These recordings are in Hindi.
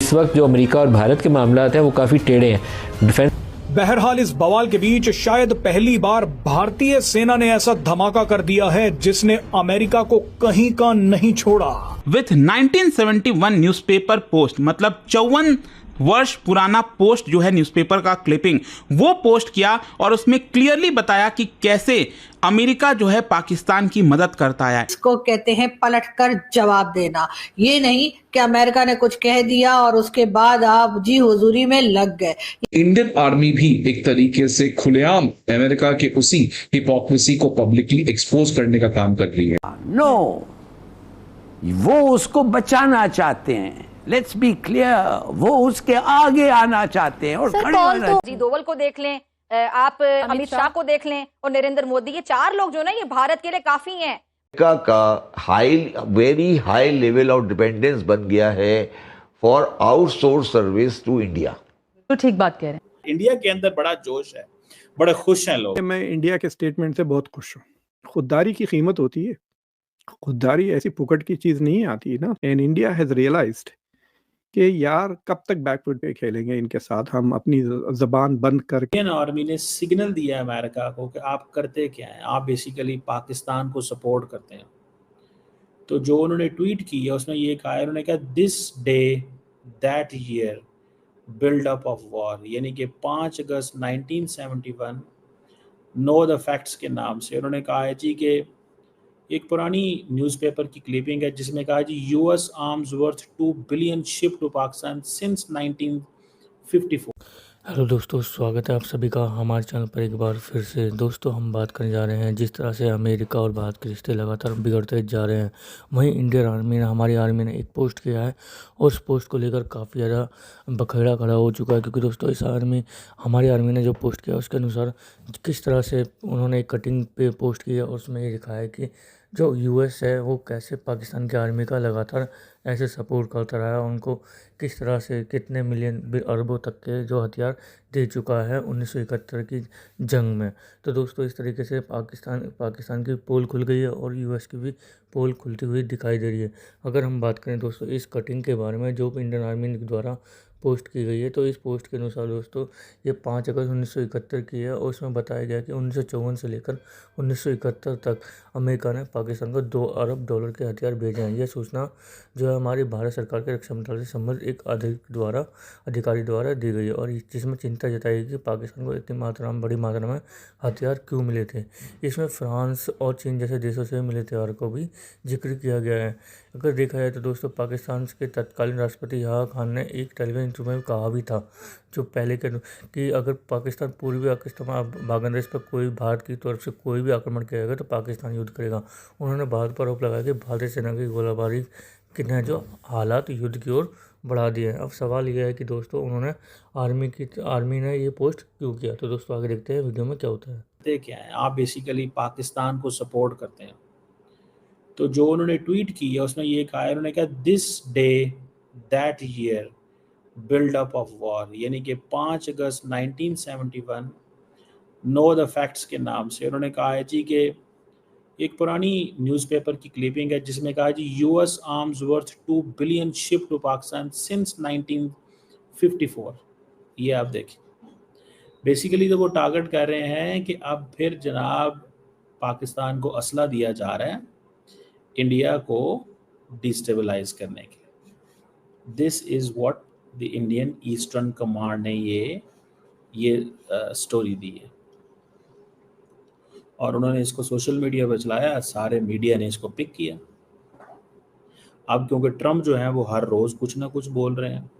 इस वक्त जो अमेरिका और भारत के मामलात हैं वो काफ़ी टेढ़े हैं। डिफेंस बहरहाल इस बवाल के बीच शायद पहली बार भारतीय सेना ने ऐसा धमाका कर दिया है जिसने अमेरिका को कहीं का नहीं छोड़ा। विथ 1971 न्यूज़पेपर पोस्ट, मतलब 54 वर्ष पुराना पोस्ट जो है न्यूज़पेपर का क्लिपिंग, वो पोस्ट किया और उसमें क्लियरली बताया कि कैसे अमेरिका जो है पाकिस्तान की मदद करता है। इसको कहते हैं पलटकर जवाब देना। ये नहीं कि अमेरिका ने कुछ कह दिया और उसके बाद आप जी हुजूरी में लग गए। इंडियन आर्मी भी एक तरीके से खुलेआम अमेरिका के उसी हिपोक्रेसी को पब्लिकली एक्सपोज करने का काम कर रही है। नो, वो उसको बचाना चाहते हैं। लेट्स बी क्लियर, वो उसके आगे आना चाहते हैं और खड़े होना। जी दोवल को देख लें, आप अमित शाह को देख लें और नरेंद्र मोदी, ये चार लोग जो ना ये भारत के लिए काफी हैं। अमेरिका का very high level of dependence बन गया है for outsource service to India. तो ठीक बात कह रहे हैं। इंडिया के अंदर बड़ा जोश है, बड़े खुश हैं लोग। मैं इंडिया के स्टेटमेंट से बहुत खुश हूँ। खुददारी की कीमत होती है, खुददारी ऐसी फुकट की चीज नहीं आती है ना। एंड इंडिया हैज रियलाइज्ड कि यार कब तक बैकवर्ड पे खेलेंगे इनके साथ, हम अपनी जबान बंद करके। इंडियन आर्मी ने सिग्नल दिया है अमेरिका को कि आप करते क्या हैं, आप बेसिकली पाकिस्तान को सपोर्ट करते हैं। तो जो उन्होंने ट्वीट की है उसमें ये कहा है, उन्होंने कहा this day that year build up of war, यानी कि 5 अगस्त 1971 नो द फैक्ट्स के नाम से उन्होंने कहा है जी कि एक पुरानी न्यूज़पेपर की क्लिपिंग है जिसमें कहा जी US arms worth 2 billion ship to Pakistan since 1954। Hello दोस्तों, स्वागत है आप सभी का हमारे चैनल पर एक बार फिर से। दोस्तों हम बात करने जा रहे हैं जिस तरह से अमेरिका और भारत के रिश्ते लगातार बिगड़ते जा रहे हैं, वहीं इंडियन आर्मी ने, हमारी आर्मी ने एक पोस्ट किया है और उस पोस्ट को लेकर काफ़ी ज़्यादा बखेड़ा खड़ा हो चुका है। क्योंकि दोस्तों हमारी आर्मी ने जो पोस्ट किया उसके अनुसार किस तरह से उन्होंने एक कटिंग पे पोस्ट की है और उसमें ये लिखा है कि जो यूएस है वो कैसे पाकिस्तान की आर्मी का लगातार ऐसे सपोर्ट करता रहा है, उनको किस तरह से कितने मिलियन अरबों तक के जो हथियार दे चुका है 1971 की जंग में। तो दोस्तों इस तरीके से पाकिस्तान की पोल खुल गई है और यूएस की भी पोल खुलती हुई दिखाई दे रही है। अगर हम बात करें दोस्तों इस कटिंग के बारे में जो इंडियन आर्मी द्वारा पोस्ट की गई है, तो इस पोस्ट के अनुसार दोस्तों ये 5 अगस्त 1971 की है और उसमें बताया गया कि 1954 से लेकर 1971 तक अमेरिका ने पाकिस्तान को $2 अरब के हथियार भेजे हैं। यह सूचना जो है हमारी भारत सरकार के रक्षा मंत्रालय से संबंधित एक अधिकारी द्वारा दी गई है और जिसमें चिंता जताई गई कि पाकिस्तान को इतनी बड़ी मात्रा में हथियार क्यों मिले थे। इसमें फ्रांस और चीन जैसे देशों से मिले हथियार को भी जिक्र किया गया है। अगर देखा जाए तो दोस्तों पाकिस्तान के तत्कालीन राष्ट्रपति याहिया खान ने एक टेलीविजन इंटरव्यू में कहा भी था जो पहले के कि अगर पाकिस्तान पूर्वी बांग्लादेश पर कोई भारत की तरफ से कोई भी आक्रमण किया जाएगा तो पाकिस्तान युद्ध करेगा। उन्होंने भारत पर आरोप लगाया कि भारतीय सेना की गोलाबारी ने जो हालात युद्ध की ओर बढ़ा दिए हैं। अब सवाल यह है कि दोस्तों उन्होंने आर्मी ने ये पोस्ट क्यों किया। तो दोस्तों आगे देखते हैं वीडियो में क्या होता है। क्या है, आप बेसिकली पाकिस्तान को सपोर्ट करते हैं। तो जो उन्होंने ट्वीट की है उसमें ये कहा है, उन्होंने कहा this day that year build up of war, यानी कि 5 अगस्त 1971 नो द फैक्ट्स के नाम से उन्होंने कहा है जी कि एक पुरानी न्यूज़पेपर की क्लिपिंग है जिसमें कहा जी US arms worth 2 billion ship to Pakistan since 1954। ये आप देखिए बेसिकली तो वो टारगेट कर रहे हैं कि अब फिर जनाब पाकिस्तान को असला दिया जा रहा है इंडिया को डिस्टेबलाइज करने के लिए। This is what the Indian eastern command ने ये स्टोरी दी है और उन्होंने इसको सोशल मीडिया पर चलाया, सारे मीडिया ने इसको पिक किया। अब क्योंकि ट्रम्प जो है वो हर रोज़ कुछ ना कुछ बोल रहे हैं,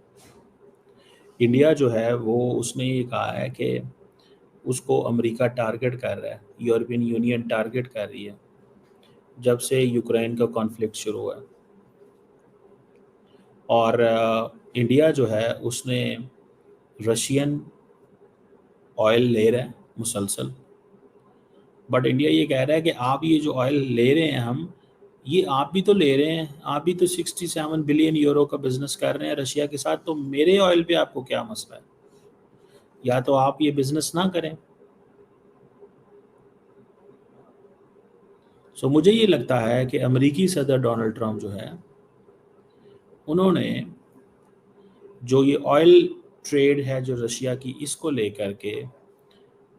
इंडिया जो है वो उसने ये कहा है कि उसको अमेरिका टारगेट कर रहा है, यूरोपियन यूनियन टारगेट कर रही है जब से यूक्रेन का कॉन्फ्लिक्ट शुरू हुआ है। और इंडिया जो है उसने रशियन ऑयल ले रहा है मुसलसल, बट इंडिया ये कह रहा है कि आप ये जो ऑयल ले रहे हैं हम, ये आप भी तो ले रहे हैं, आप भी तो 67 बिलियन यूरो का बिजनेस कर रहे हैं रशिया के साथ, तो मेरे ऑयल पे आपको क्या मसला है, या तो आप ये बिजनेस ना करें। सो मुझे ये लगता है कि अमेरिकी सदर डोनाल्ड ट्रम्प जो है उन्होंने जो ये ऑयल ट्रेड है जो रशिया की, इसको लेकर के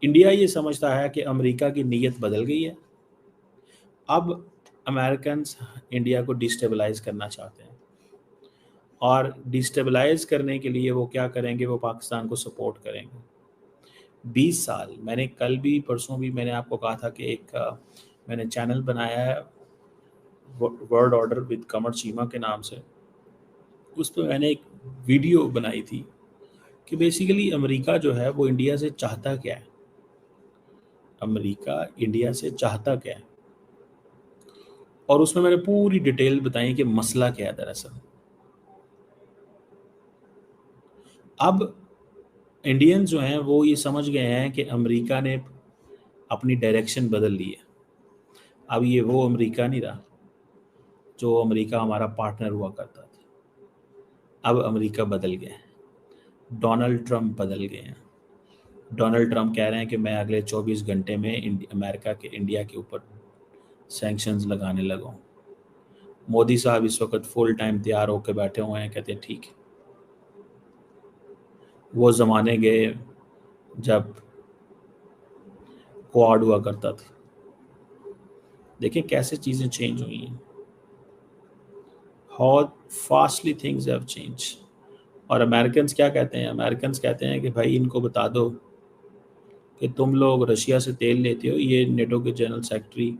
इंडिया ये समझता है कि अमेरिका की नीयत बदल गई है। अब अमेरिकन्स इंडिया को डिस्टेबलाइज करना चाहते हैं, और डिस्टेबलाइज करने के लिए वो क्या करेंगे, वो पाकिस्तान को सपोर्ट करेंगे। 20 साल, मैंने कल भी परसों भी मैंने आपको कहा था कि मैंने चैनल बनाया है वर्ल्ड ऑर्डर विद कमर चीमा के नाम से। उस पर मैंने एक वीडियो बनाई थी कि बेसिकली अमेरिका जो है वो इंडिया से चाहता क्या है, अमेरिका इंडिया से चाहता क्या है, और उसमें मैंने पूरी डिटेल बताई कि मसला क्या है दरअसल। अब इंडियंस जो हैं वो ये समझ गए हैं कि अमेरिका ने अपनी डायरेक्शन बदल ली है। अब ये वो अमेरिका नहीं रहा जो अमेरिका हमारा पार्टनर हुआ करता था। अब अमेरिका बदल गया है, डोनाल्ड ट्रंप बदल गए हैं। डोनाल्ड ट्रंप कह रहे हैं कि मैं अगले 24 घंटे में अमेरिका के इंडिया के ऊपर सैंक्शंस लगाने लगा हूँ। मोदी साहब इस वक्त फुल टाइम तैयार होकर बैठे हुए हैं, कहते हैं ठीक है। वो ज़माने गए जब क्वाड हुआ करता था। देखिए कैसे चीज़ें चेंज हुई हैं, how fastly things have change. और अमेरिकन्स क्या कहते हैं, अमेरिकन्स कहते हैं कि भाई इनको बता दो कि तुम लोग रशिया से तेल लेते हो। ये नेटो के जनरल सेक्रेटरी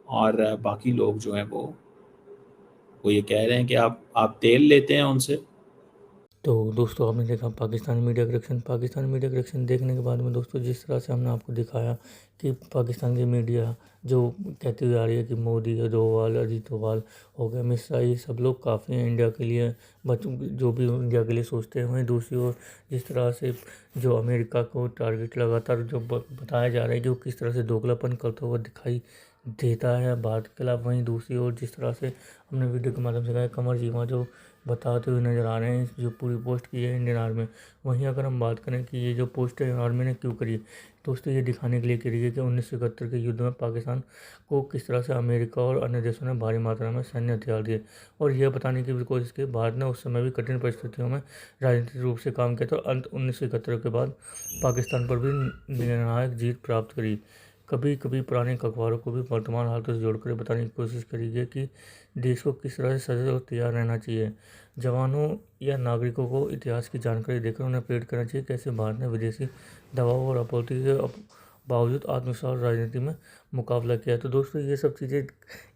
और बाकी लोग जो हैं वो ये कह रहे हैं कि आप तेल लेते हैं उनसे। तो दोस्तों आपने देखा पाकिस्तानी मीडिया का रिएक्शन देखने के बाद में दोस्तों जिस तरह से हमने आपको दिखाया कि पाकिस्तान की मीडिया जो कहती हुई आ रही है कि मोदी डोवाल, अजीत डोवाल हो गए, मिश्रा, ये सब लोग काफ़ी हैं इंडिया के लिए, बच्चों जो भी इंडिया के लिए सोचते हैं। वहीं दूसरी ओर जिस तरह से जो अमेरिका को टारगेट लगातार जो बताया जा रहा है कि वो किस तरह से दोगलापन करता हुआ दिखाई देता है भारत के खिलाफ, वहीं दूसरी ओर जिस तरह से हमने वीडियो के माध्यम से कहा कमर चीमा जो बताते हुए नज़र आ रहे हैं जो पूरी पोस्ट की है इंडियन आर्मी। वहीं अगर हम बात करें कि ये जो पोस्ट है आर्मी ने क्यों करी, दोस्तों ये दिखाने के लिए करी है कि 1971 के युद्ध में पाकिस्तान को किस तरह से अमेरिका और अन्य देशों ने भारी मात्रा में सैन्य हथियार दिए, और यह बताने की भी कोशिश की भारत ने उस समय भी कठिन परिस्थितियों में राजनीतिक रूप से काम किया। तो अंत 1971 के बाद पाकिस्तान पर भी निर्णायक जीत प्राप्त करी। कभी कभी पुराने अखबारों को भी वर्तमान हालतों से जोड़कर बताने की कोशिश करी गई कि देश को किस तरह से सजग और तैयार रहना चाहिए। जवानों या नागरिकों को इतिहास की जानकारी देकर उन्हें प्रेरित करना चाहिए कैसे भारत ने विदेशी दबाव और आपूर्ति के बावजूद आत्मविश्वास राजनीति में मुकाबला किया। तो दोस्तों ये सब चीज़ें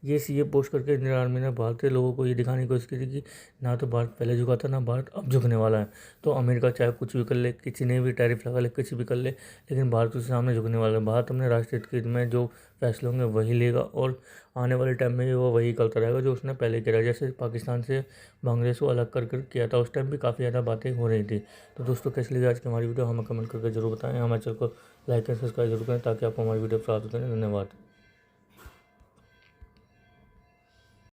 ये पोस्ट करके इंडियन आर्मी ने भारतीय लोगों को ये दिखाने की कोशिश की थी कि ना तो भारत पहले झुका था, ना भारत अब झुकने वाला है। तो अमेरिका चाहे कुछ भी कर ले, किसी ने भी टैरिफ लगा ले, कुछ भी कर ले, लेकिन भारत उसके सामने झुकने वाला है। भारत अपने राष्ट्रीय हित में जो फैसले होंगे वही लेगा, और आने वाले टाइम में भी वो वही करता रहेगा जो उसने पहले किया। जैसे पाकिस्तान से बांग्लादेश को अलग कर किया था, उस टाइम भी काफ़ी ज़्यादा बातें हो रही थी। तो दोस्तों कैसी लगी आज की हमारी वीडियो हमें कमेंट करके जरूर बताएं। हमारे चैनल को लाइक एंड सब्सक्राइब जरूर करें ताकि आपको हमारी वीडियो प्राप्त करें। धन्यवाद।